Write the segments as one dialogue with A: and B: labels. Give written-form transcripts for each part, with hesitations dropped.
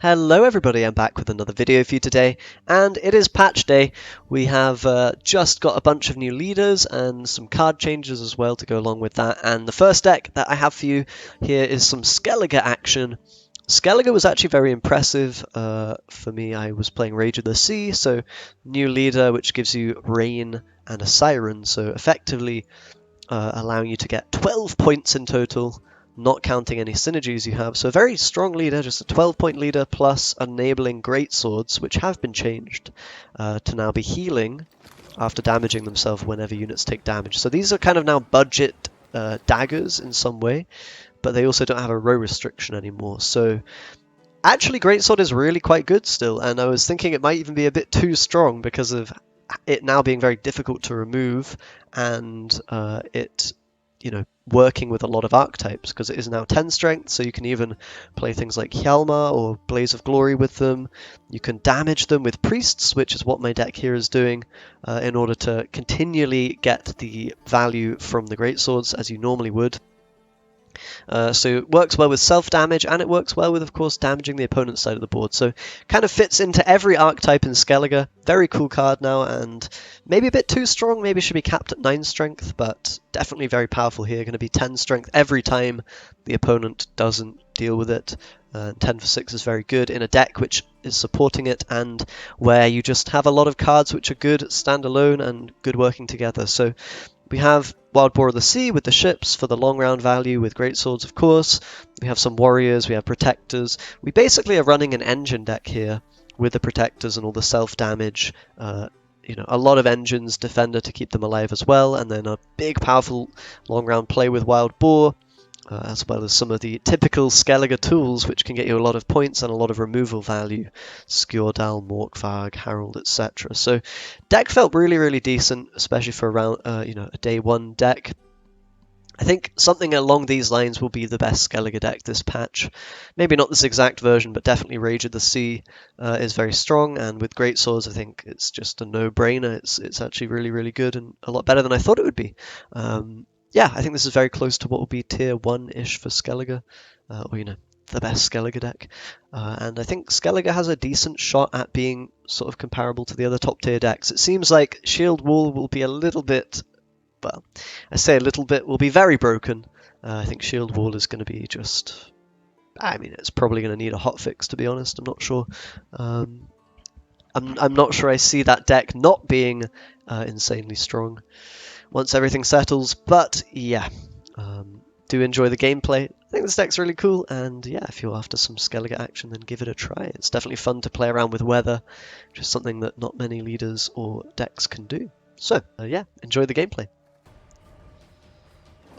A: Hello everybody, I'm back with another video for you today, and it is patch day. We have just got a bunch of new leaders and some card changes as well to go along with that, and the first deck that I have for you here is some Skellige action. Skellige was actually very impressive for me. I was playing Rage of the Sea, so new leader which gives you Rain and a Siren, so effectively allowing you to get 12 points in total, not counting any synergies you have. So a very strong leader, just a 12-point leader, plus enabling greatswords, which have been changed to now be healing after damaging themselves whenever units take damage. So these are kind of now budget daggers in some way, but they also don't have a row restriction anymore. So actually greatsword is really quite good still, and I was thinking it might even be a bit too strong because of it now being very difficult to remove, and it, working with a lot of archetypes, because it is now 10 strength, so you can even play things like Hjalmar or Blaze of Glory with them. You can damage them with priests, which is what my deck here is doing, in order to continually get the value from the greatswords as you normally would. So it works well with self-damage, and it works well with, of course, damaging the opponent's side of the board. So kind of fits into every archetype in Skellige. Very cool card now, and maybe a bit too strong. Maybe should be capped at 9 strength, but definitely very powerful here. Going to be 10 strength every time the opponent doesn't deal with it. 10 for 6 is very good in a deck which is supporting it, and where you just have a lot of cards which are good standalone and good working together. So we have Wild Boar of the Sea with the ships for the long round value with greatswords, of course. We have some warriors, we have protectors. We basically are running an engine deck here with the protectors and all the self-damage. A lot of engines, defender to keep them alive as well, and then a big powerful long round play with Wild Boar, as well as some of the typical Skellige tools which can get you a lot of points and a lot of removal value. Skjordal, Morkvarg, Harald, etc. So deck felt really, really decent, especially for a day one deck. I think something along these lines will be the best Skellige deck this patch. Maybe not this exact version, but definitely Rage of the Sea is very strong, and with greatswords I think it's just a no-brainer. It's actually really, really good and a lot better than I thought it would be. Yeah, I think this is very close to what will be tier 1-ish for Skellige, the best Skellige deck. And I think Skellige has a decent shot at being sort of comparable to the other top tier decks. It seems like Shield Wall will be a little bit, well, I say a little bit, will be very broken. I think Shield Wall is going to be just, it's probably going to need a hotfix, to be honest. I'm not sure. I'm not sure I see that deck not being insanely strong once everything settles, but yeah, do enjoy the gameplay. I think this deck's really cool, and yeah, if you're after some Skellige action, then give it a try. It's definitely fun to play around with weather, which is something that not many leaders or decks can do. So yeah, enjoy the gameplay.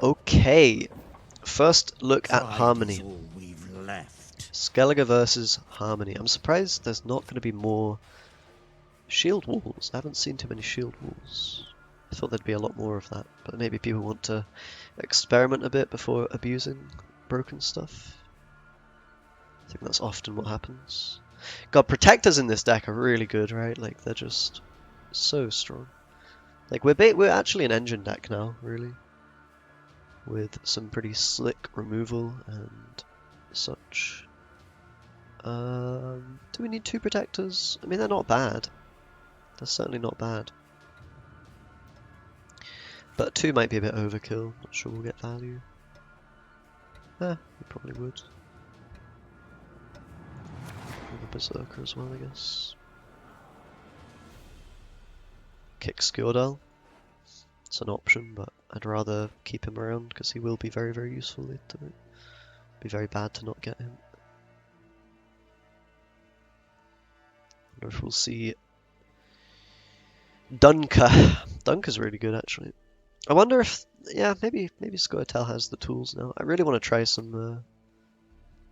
A: Okay, first look at Harmony. Skellige versus Harmony. I'm surprised there's not going to be more shield walls. I haven't seen too many shield walls. I thought there'd be a lot more of that, but maybe people want to experiment a bit before abusing broken stuff. I think that's often what happens. God, protectors in this deck are really good, right? Like, they're just so strong. Like, we're actually an engine deck now, really, with some pretty slick removal and such. Do we need 2 protectors? I mean, they're not bad. They're certainly not bad. But 2 might be a bit overkill. Not sure we'll get value. We probably would. With a Berserker as well, I guess. Kick Skjordal. It's an option, but I'd rather keep him around because he will be very, very useful later. Be very bad to not get him. I wonder if we'll see Dunka. Dunka's really good, actually. I wonder if, yeah, maybe Skellige has the tools now. I really want to try some,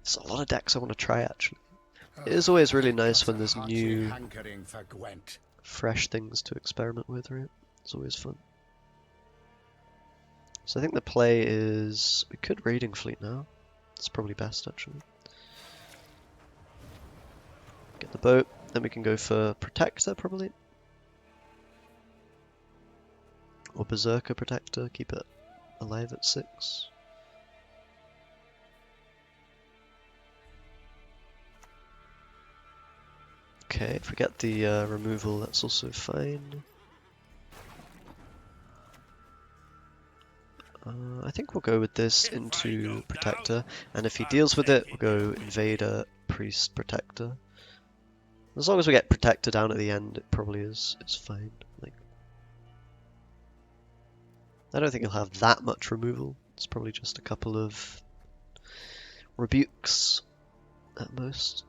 A: there's a lot of decks I want to try, actually. It is always really nice when there's new, fresh things to experiment with, right? It's always fun. So I think the play is, we could Raiding Fleet now. It's probably best, actually. Get the boat, then we can go for Protector, probably. Or Berserker Protector, keep it alive at 6. Okay, if we get the removal, that's also fine. I think we'll go with this into Protector, and if he deals with it, we'll go Invader, Priest, Protector. As long as we get Protector down at the end, it probably is fine. Like, I don't think he'll have that much removal. It's probably just a couple of rebukes at most.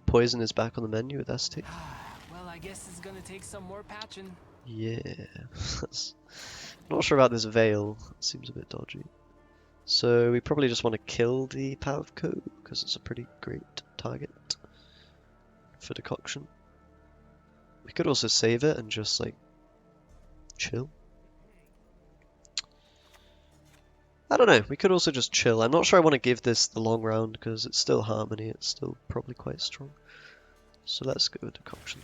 A: Poison is back on the menu with ST.
B: Well, I guess it's gonna take some more patching.
A: Yeah. Not sure about this Veil. It seems a bit dodgy. So we probably just want to kill the Power of Co, because it's a pretty great target for Decoction. We could also save it and just, like, chill. I don't know, we could also just chill. I'm not sure I want to give this the long round, because it's still Harmony, it's still probably quite strong. So let's go with Decoction.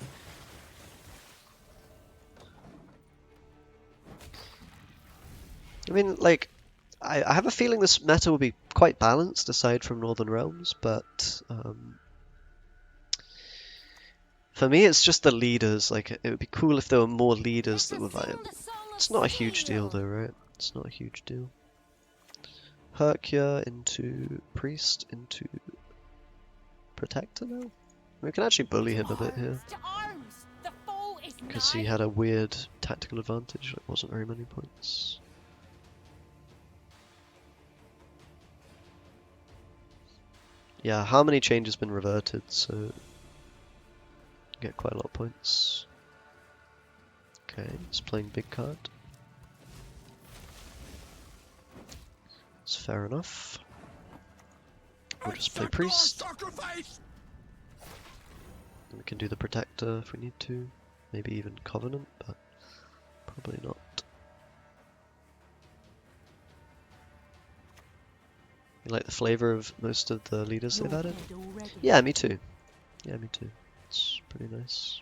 A: I mean, like, I have a feeling this meta will be quite balanced aside from Northern Realms, but for me it's just the leaders. Like, it would be cool if there were more leaders that were viable. It's not a huge deal though, right? It's not a huge deal. Herkia into Priest into Protector now? We can actually bully him a bit here. Because he had a weird tactical advantage, it wasn't very many points. Yeah, Harmony change has been reverted, so get quite a lot of points. Okay, he's playing big card. It's fair enough. We'll just play Priest. And we can do the Protector if we need to. Maybe even Covenant, but probably not. You like the flavor of most of the leaders they've added? Yeah, me too. Yeah, me too. It's pretty nice.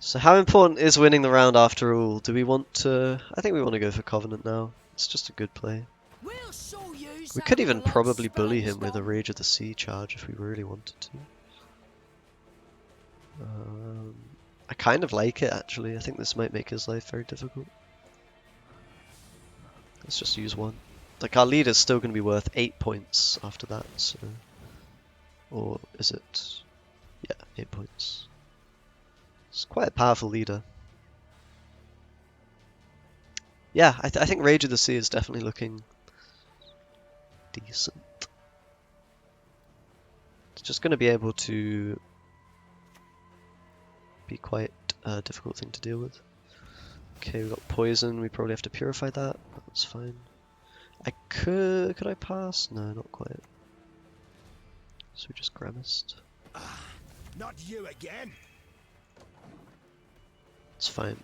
A: So how important is winning the round after all? Do we want to... I think we want to go for Covenant now. It's just a good play. We could even probably bully him with a Rage of the Sea charge if we really wanted to. I kind of like it actually. I think this might make his life very difficult. Let's just use one. Like, our leader's still going to be worth 8 points after that, so... Or is it... Yeah, 8 points. It's quite a powerful leader. Yeah, I think Rage of the Sea is definitely looking decent. It's just going to be able to be quite a difficult thing to deal with. Okay, we've got poison, we probably have to purify that, that's fine. Could I pass? No, not quite. So we just gramaced.
C: Not you again.
A: It's fine.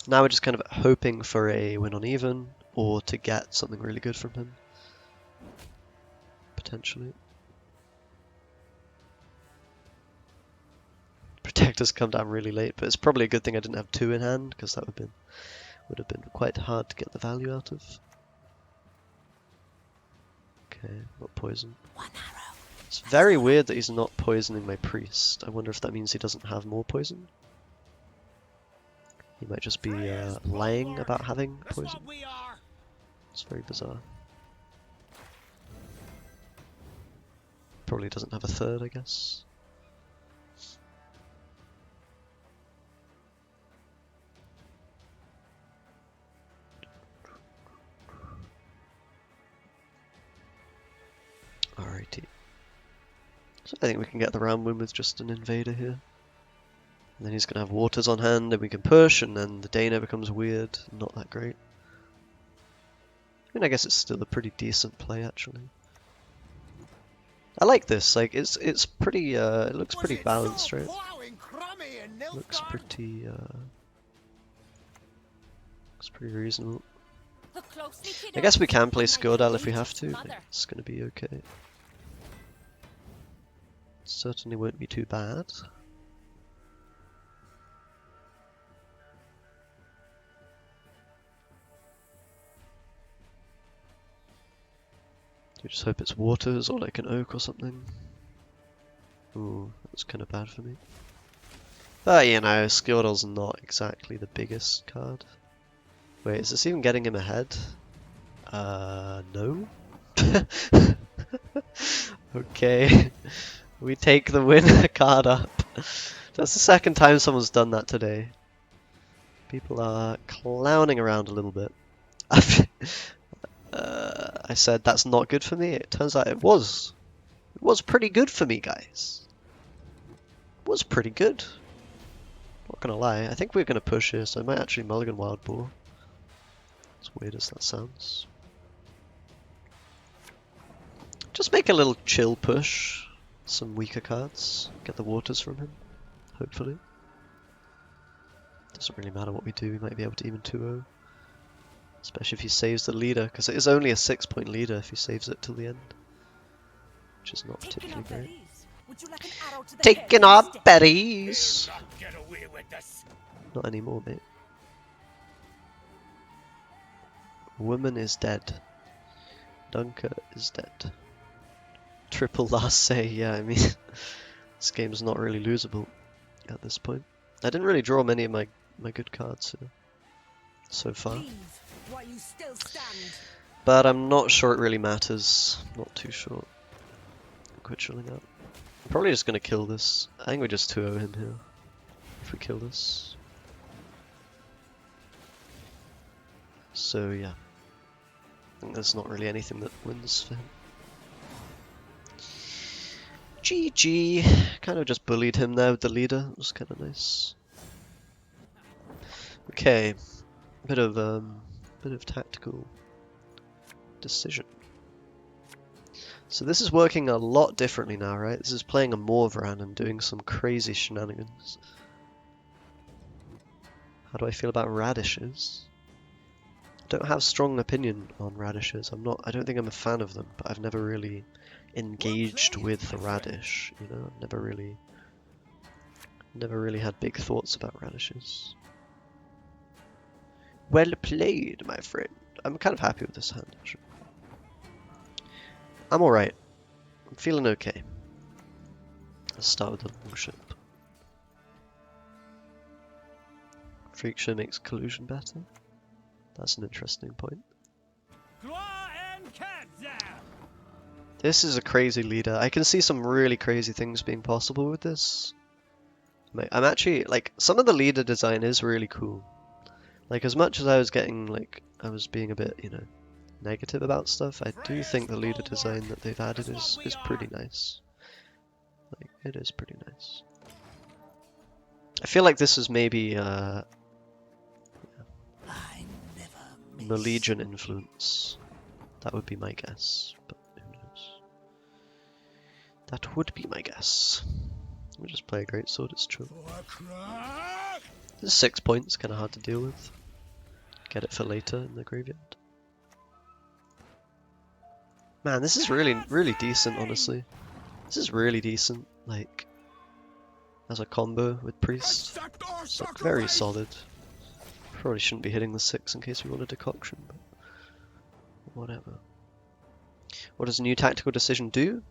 A: Now we're just kind of hoping for a win on even, or to get something really good from him. Potentially. Protector's come down really late, but it's probably a good thing I didn't have 2 in hand, because that would have been quite hard to get the value out of. Okay, got poison. It's very weird that he's not poisoning my priest. I wonder if that means he doesn't have more poison. He might just be lying about having poison. It's very bizarre. Probably doesn't have a third, I guess. Alrighty. So I think we can get the round win with just an invader here. And then he's going to have waters on hand and we can push, and then the Dana becomes weird, not that great. I mean, I guess it's still a pretty decent play actually. I like this, like it's pretty it looks pretty balanced, right? Looks pretty reasonable. I guess we can play Skordal if we have to, like, it's gonna be okay. It certainly won't be too bad. You just hope it's waters or like an oak or something. Ooh, that's kind of bad for me. But you know, Skirtle's not exactly the biggest card. Wait, is this even getting him ahead? No? Okay. We take the winner card up. That's the second time someone's done that today. People are clowning around a little bit. I said that's not good for me. It turns out it was. It was pretty good for me, guys. It was pretty good. Not gonna lie. I think we're gonna push here, so I might actually mulligan Wild Boar. As weird as that sounds. Just make a little chill push. Some weaker cards. Get the waters from him. Hopefully. Doesn't really matter what we do. We might be able to even 2-0. Especially if he saves the leader, because it is only a 6-point leader if he saves it till the end. Which is not particularly great. Taking our berries!
C: Get away with this.
A: Not anymore, mate. Woman is dead. Dunker is dead. Triple last say, yeah, I mean, this game's not really losable at this point. I didn't really draw many of my good cards here so far. But I'm not sure it really matters. Not too sure. Quit chilling out. I'm probably just going to kill this. I think we just 2-0 him here. If we kill this. So yeah. I think there's not really anything that wins for him. GG. Kind of just bullied him there with the leader. It was kind of nice. Okay. Bit of tactical decision. So this is working a lot differently now, right? This is playing a Morvran and doing some crazy shenanigans. How do I feel about radishes? I don't have a strong opinion on radishes. I don't think I'm a fan of them, but I've never really engaged with the radish, you know? I've never really had big thoughts about radishes. Well played, my friend. I'm kind of happy with this hand, actually. I'm alright. I'm feeling okay. Let's start with the longship. Freakshow makes collusion better. That's an interesting point. This is a crazy leader. I can see some really crazy things being possible with this. I'm actually, like, some of the leader design is really cool. Like, as much as I was getting, like, I was being a bit, you know, negative about stuff, I do think the leader design that they've added is pretty nice. Like, it is pretty nice. I feel like this is maybe, Malegian influence. That would be my guess, but who knows. That would be my guess. We'll just play a greatsword, it's true. This is 6 points, kind of hard to deal with. Get it for later in the graveyard. Man, this is really decent, honestly. This is really decent, like, as a combo with Priest. It's like very solid. Probably shouldn't be hitting the 6 in case we want a decoction, but whatever. What does a new tactical decision do?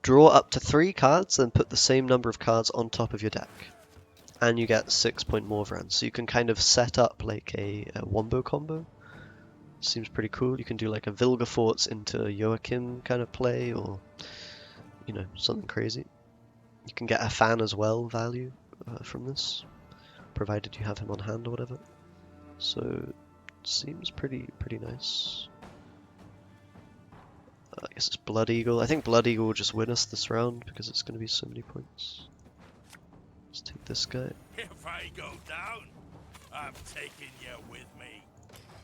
A: Draw up to 3 cards, then put the same number of cards on top of your deck. And you get 6-point Morvran. So you can kind of set up like a wombo combo. Seems pretty cool. You can do like a Vilgefortz into a Joachim kind of play, or, you know, something crazy. You can get a fan as well value from this, provided you have him on hand or whatever. So seems pretty nice. I guess it's Blood Eagle. I think Blood Eagle will just win us this round because it's going to be so many points. Let's take this guy.
C: If I go down, I'm taking you with me.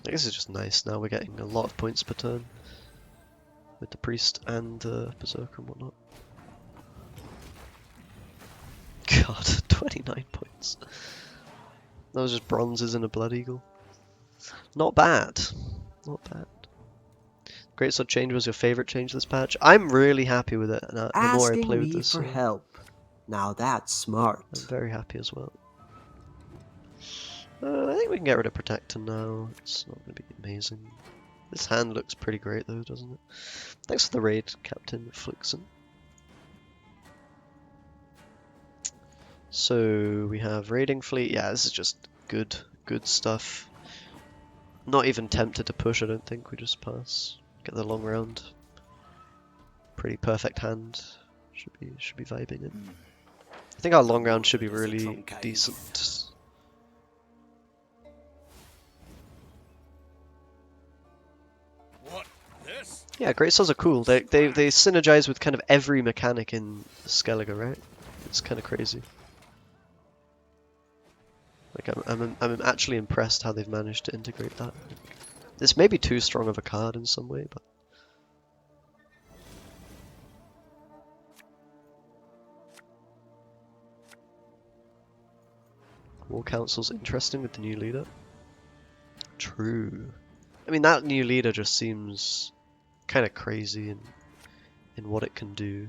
A: I guess it's just nice. Now we're getting a lot of points per turn with the Priest and Berserker and whatnot. God, 29 points. That was just bronzes and a Blood Eagle. Not bad. Not bad. Greatsword change was your favourite change this patch? I'm really happy with it. And the more I play with this,
D: for help. Now that's smart.
A: I'm very happy as well. I think we can get rid of Protector now. It's not going to be amazing. This hand looks pretty great though, doesn't it? Thanks for the raid, Captain Flixen. So we have raiding fleet. Yeah, this is just good stuff. Not even tempted to push, I don't think. We just pass. Get the long round. Pretty perfect hand. Should be vibing it. I think our long round should be really decent.
C: What? This?
A: Yeah, great swords are cool. They synergize with kind of every mechanic in Skellige, right? It's kind of crazy. Like I'm actually impressed how they've managed to integrate that. This may be too strong of a card in some way, but War Council's interesting with the new leader. True. I mean, that new leader just seems kind of crazy in what it can do.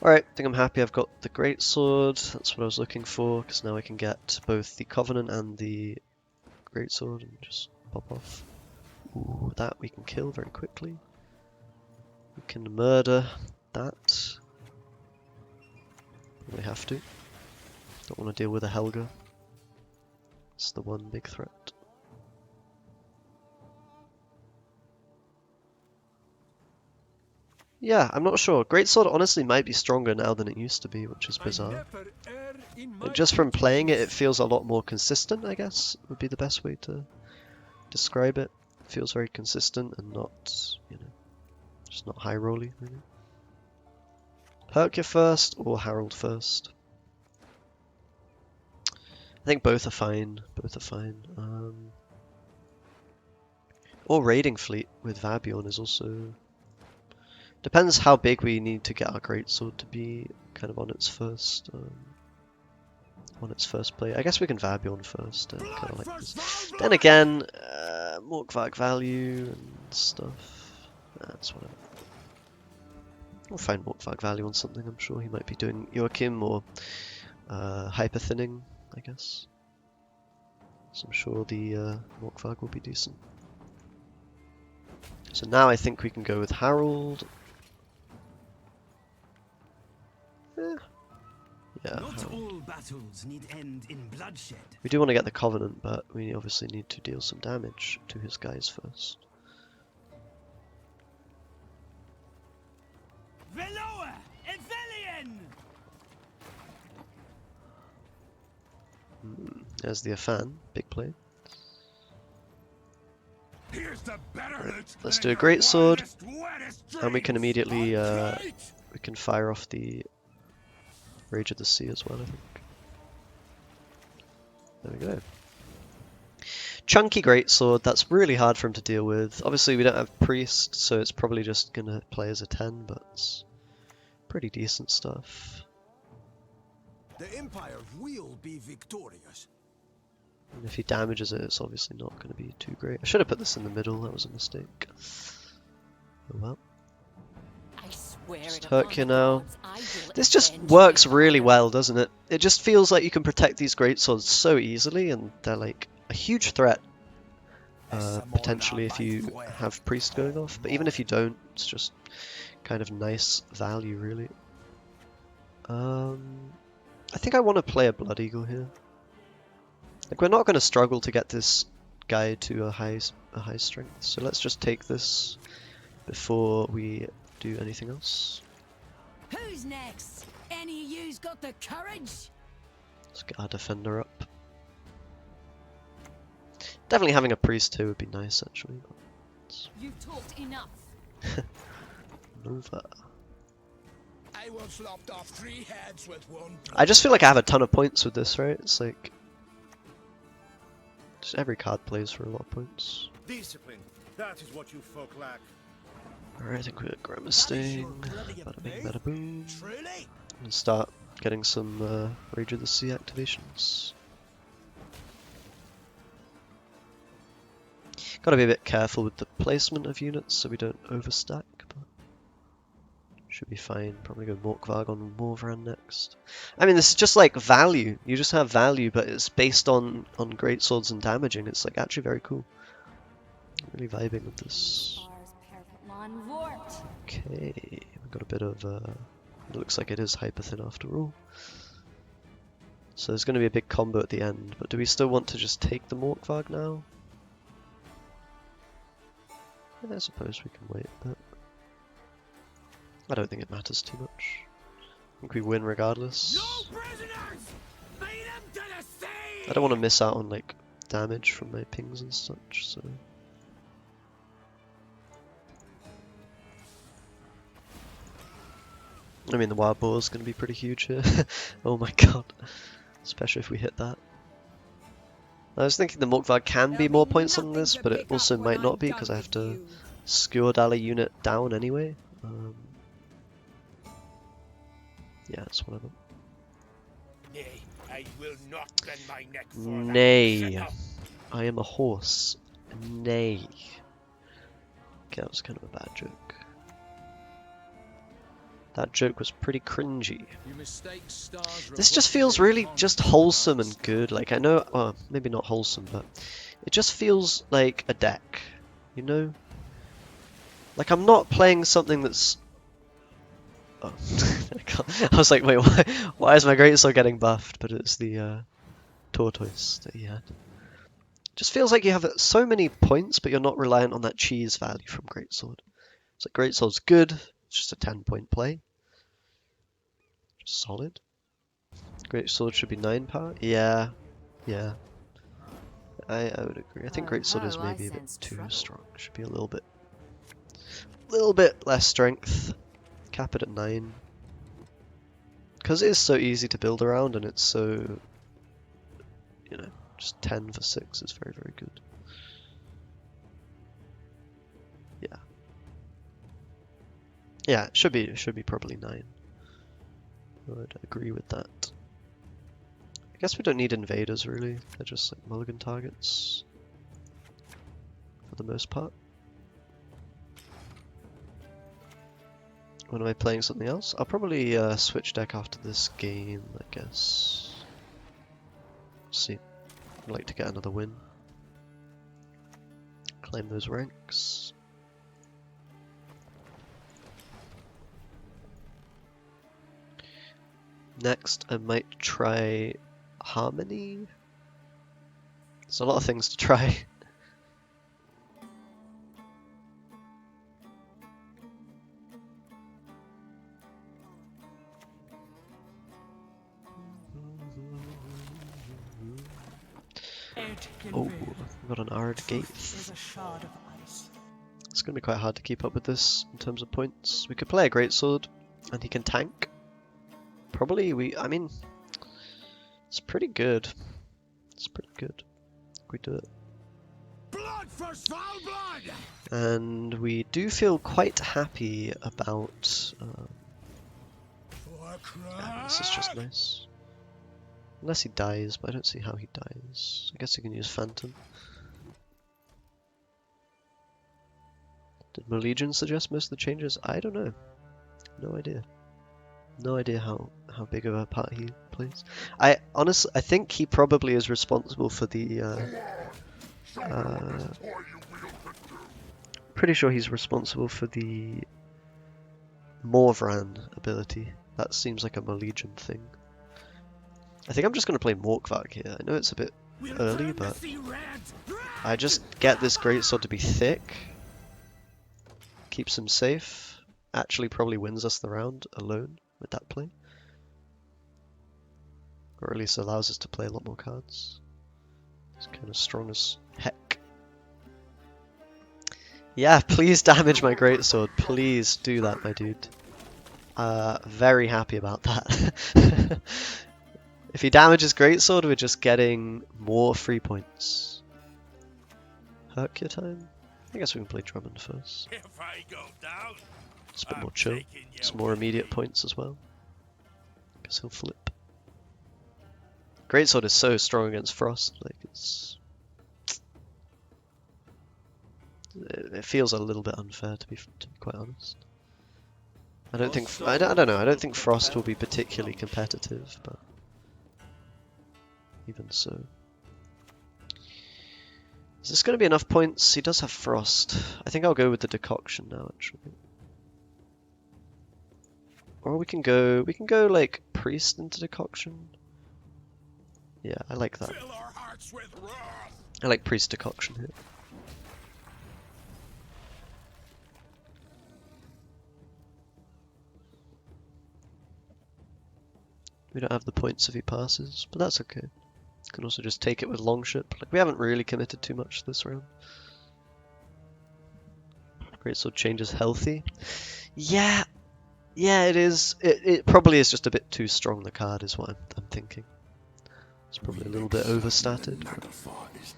A: Alright, I think I'm happy I've got the greatsword. That's what I was looking for, because now I can get both the Covenant and the greatsword and just pop off. Ooh, that we can kill very quickly. We can murder that. We have to. Don't want to deal with a Helga. It's the one big threat. Yeah, I'm not sure. Greatsword honestly might be stronger now than it used to be, which is bizarre. And just from playing it, it feels a lot more consistent, I guess, would be the best way to describe it. It feels very consistent and not, you know, just not high rolly, really. Hercule first or Harold first? I think both are fine. Both are fine. Or raiding fleet with Vabion is also... Depends how big we need to get our greatsword to be kind of on its first play. I guess we can Vabion first. Kind of like this. Then again, Morkvarg value and stuff. That's whatever. We'll find Morkvarg value on something. I'm sure he might be doing Joachim or hyper thinning, I guess. So I'm sure the Morkvarg will be decent. So now I think we can go with Harold. Yeah,
E: Not all battles need end in bloodshed.
A: we do want to get the Covenant, but we obviously need to deal some damage to his guys first.
E: Veloa! Evelian!
A: There's the Afan, big play.
C: Here's the better
A: Let's do a greatsword, and we can immediately we can fire off the Rage of the Sea as well, I think. There we go. Chunky greatsword, that's really hard for him to deal with. Obviously we don't have priest, so it's probably just gonna play as a 10, but it's pretty decent stuff.
E: The Empire will be victorious.
A: And if he damages it, it's obviously not going to be too great. I should have put this in the middle, that was a mistake. Oh well. Just Hercule now. This just works really well, doesn't it? It just feels like you can protect these greatswords so easily, and they're like a huge threat. Potentially if you have priest going off, but even if you don't, it's just kind of nice value, really. I think I want to play a Blood Eagle here. Like, we're not going to struggle to get this guy to a high strength, so let's just take this before we do anything else.
F: Who's next? Any of you's got the courage?
A: Let's get our defender up. Definitely having a priest here would be nice, actually.
F: You've talked enough.
A: Nova.
C: I once lopped off 3 heads with one.
A: I just feel like I have a ton of points with this, right? It's like... just every card plays for a lot of points.
G: Discipline. That is what you folk lack.
A: Alright, I think we're Grimacing. Bada bing, bada boom.
C: Truly?
A: And start getting some Rage of the Sea activations. Gotta be a bit careful with the placement of units so we don't overstack, but should be fine. Probably go Morkvarg on Morvran next. I mean, this is just like value. You just have value, but it's based on greatswords and damaging. It's like actually very cool. Really vibing with this. Okay, we've got a bit of, it looks like it is hyper thin after all. So there's going to be a big combo at the end, but do we still want to just take the Morkvarg now? Yeah, I suppose we can wait, but I don't think it matters too much. I think we win regardless.
E: No prisoners! Feed them to the sea!
A: I don't want to miss out on like damage from my pings and such, so... I mean, the wild boar is going to be pretty huge here. Oh my god. Especially if we hit that. I was thinking the Morkvarg can be more points on this, but it also might not be because I have to skewer Dali unit down anyway. Yeah, it's one of them.
C: Nay, I will not bend my neck for that.
A: Nay.
C: Shut up.
A: I am a horse. Nay. Okay, that was kind of a bad joke. That joke was pretty cringy. This just feels really just wholesome and good. Like, I know, well, maybe not wholesome, but it just feels like a deck, you know? Like, I'm not playing something that's... Oh, I was like, wait, why is my greatsword getting buffed? But it's the tortoise that he had. Just feels like you have so many points, but you're not reliant on that cheese value from greatsword. It's like greatsword's good, it's just a 10-point play. Just solid. Greatsword should be 9 power. Yeah, yeah. I would agree. I think greatsword is maybe a bit too strong. Should be a little bit less strength. Cap it at 9. Because it is so easy to build around, and it's so, you know, just 10 for 6 is very, very good. Yeah. Yeah, it should be probably 9. I would agree with that. I guess we don't need invaders really, they're just like mulligan targets for the most part. When am I playing something else? I'll probably switch deck after this game, I guess. Let's see. I'd like to get another win. Claim those ranks. Next, I might try Harmony. There's a lot of things to try. Oh, we've got an Ard Gate. It's going to be quite hard to keep up with this in terms of points. We could play a greatsword, and he can tank. Probably I mean, it's pretty good. It's pretty good. We do it.
E: Blood for Svalbard!
A: And we do feel quite happy about... yeah, this is just nice. Unless he dies, but I don't see how he dies. I guess he can use Phantom. Did Malegion suggest most of the changes? I don't know. No idea. No idea how big of a part he plays. I think he probably is responsible for the pretty sure he's responsible for the Morvran ability. That seems like a Malegion thing. I think I'm just going to play Morkvarg here. I know it's a bit early, but I just get this greatsword to be thick. Keeps him safe. Actually probably wins us the round alone with that play. Or at least allows us to play a lot more cards. It's kind of strong as heck. Yeah, please damage my greatsword. Please do that, my dude. Very happy about that. If he damages greatsword, we're just getting more free points. Hercule time? I guess we can play Drummond first.
C: If I go down,
A: It's a bit
C: I'm
A: more chill.
C: taking you
A: Some more
C: with
A: immediate
C: me.
A: points as well. Guess he'll flip. Greatsword is so strong against Frost, like it feels a little bit unfair to be quite honest. I don't know. I don't think Frost will be particularly competitive, but even so. Is this going to be enough points? He does have Frost. I think I'll go with the decoction now, actually. Or we can go like Priest into decoction. Yeah, I like that.
E: Fill our hearts with wrath.
A: I like Priest decoction here. We don't have the points if he passes, but that's okay. Can also just take it with Longship. Like, we haven't really committed too much this round. Greatsword changes healthy. Yeah, it is. It probably is just a bit too strong, the card, is what I'm thinking. It's probably a little bit overstated. But,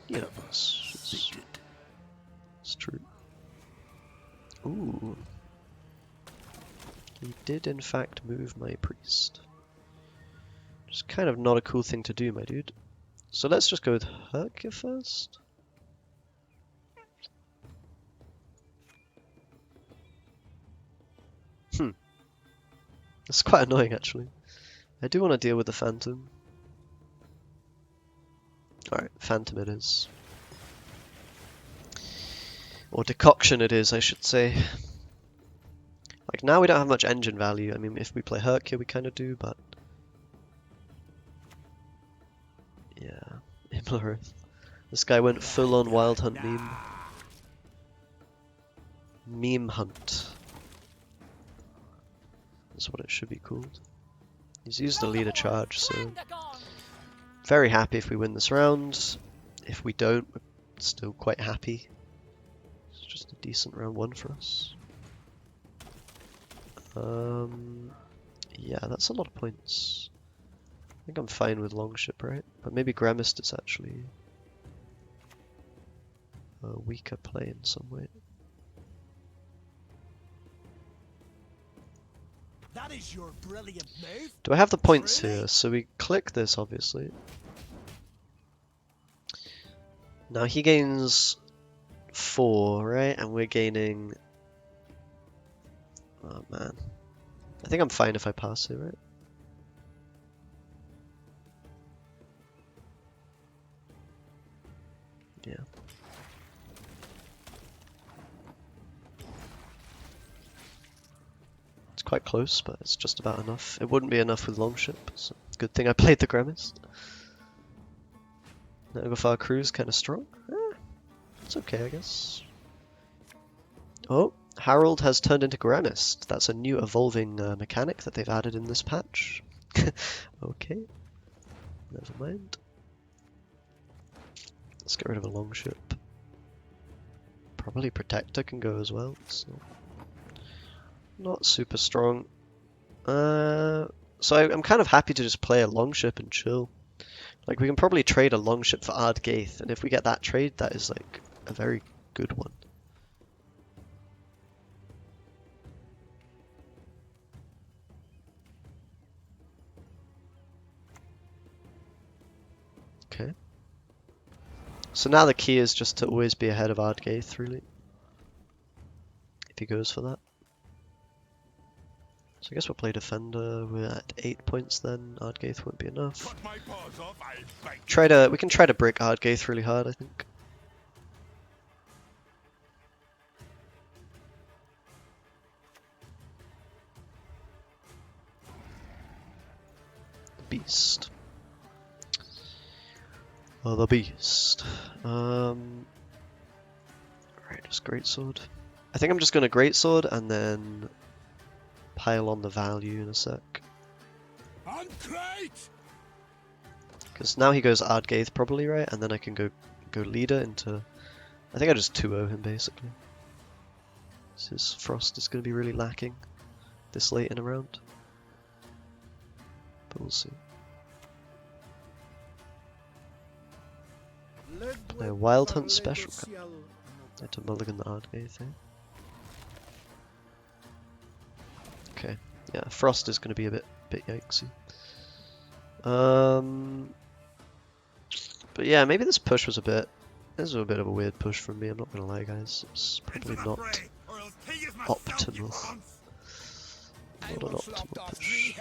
A: yeah, it's true. Ooh. He did, in fact, move my Priest. It's kind of not a cool thing to do, my dude. So let's just go with Herkia first. That's quite annoying, actually. I do want to deal with the Phantom. Alright, Phantom it is. Or Decoction it is, I should say. Like, now we don't have much engine value. I mean, if we play Herkia, we kind of do, but... yeah, Imlerith. This guy went full-on Wild Hunt meme. Meme Hunt. That's what it should be called. He's used the leader charge, so... very happy if we win this round. If we don't, we're still quite happy. It's just a decent round one for us. Yeah, that's a lot of points. I think I'm fine with Longship, right? But maybe Gremist is actually a weaker play in some way.
E: That is your brilliant move.
A: Do I have the points here? So we click this, obviously. Now he gains 4, right? And we're gaining... oh man. I think I'm fine if I pass it, right? Yeah. It's quite close, but it's just about enough. It wouldn't be enough with Longship, so good thing I played the Gremist. Nagafar Crew's kind of strong. It's okay, I guess. Oh, Harold has turned into Gremist. That's a new evolving mechanic that they've added in this patch. Okay, never mind. Let's get rid of a Longship. Probably Protector can go as well. So not super strong. So I'm kind of happy to just play a Longship and chill. Like, we can probably trade a Longship for Ardgaith, and if we get that trade, that is like a very good one. Okay. So now the key is just to always be ahead of Ardgaith, really. If he goes for that. So I guess we'll play Defender. We're at 8 points then. Ardgaith won't be enough.
E: Cut my paws off, I'll bite.
A: We can try to break Ardgaith really hard, I think. The Beast. Oh, the Beast. Right, just Greatsword. I think I'm just gonna Greatsword and then pile on the value in a sec. Because now he goes Ardgaith probably, right? And then I can go leader into... I think I just 2-0 him basically. His Frost is going to be really lacking this late in a round. But we'll see. Play a Wild Hunt special card. I had to mulligan the Ardgaith, eh? Okay, yeah, Frost is going to be a bit yikesy. But yeah, maybe this push was this was a bit of a weird push from me, I'm not going to lie, guys. It's probably not optimal. Not an optimal push.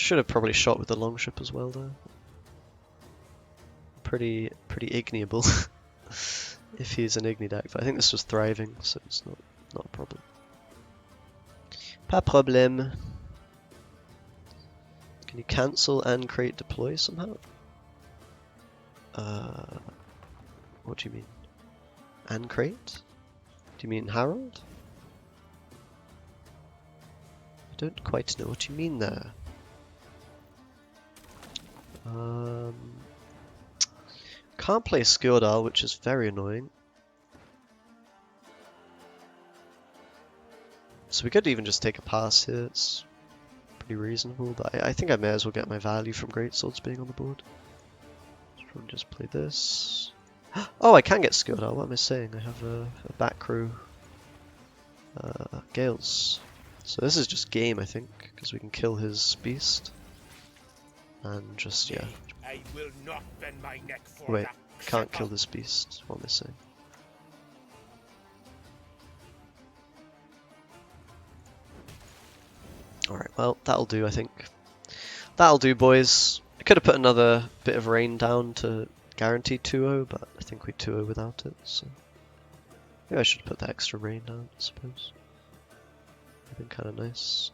A: Should have probably shot with the longship as well though. Pretty ignoble if he's an Igni deck, but I think this was thriving, so it's not a problem. Pas problème. Can you cancel and create deploy somehow? What do you mean? And create? Do you mean Harold? I don't quite know what you mean there. Can't play Skjordal, which is very annoying. So we could even just take a pass here, it's pretty reasonable, but I think I may as well get my value from Greatswords being on the board. Should probably just play this. Oh, I can get Skjordal, what am I saying? I have a back row Gales. So this is just game, I think, because we can kill his beast. And just, yeah.
C: I will not bend my neck for
A: Wait,
C: that.
A: can't kill this beast, what am I saying? Alright, well, that'll do, I think. That'll do, boys. I could have put another bit of rain down to guarantee 2-0, but I think we 2-0 without it, so... Maybe I should put that extra rain down, I suppose. Would have been kind of nice.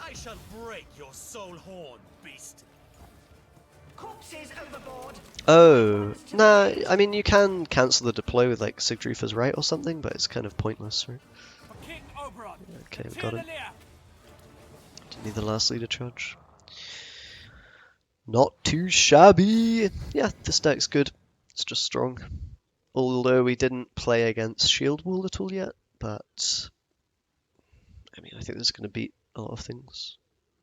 E: I shall break your soul horn, beast.
H: Corpses overboard.
A: Oh, nah, I mean you can cancel the deploy with like Sigdrifa's right or something, but it's kind of pointless, right?
B: For King Oberon.
A: Okay, we got it.
B: Lear.
A: Didn't need the last leader charge. Not too shabby! Yeah, this deck's good. It's just strong. Although we didn't play against Shield Wall at all yet, but... I mean, I think this is going to beat a lot of things.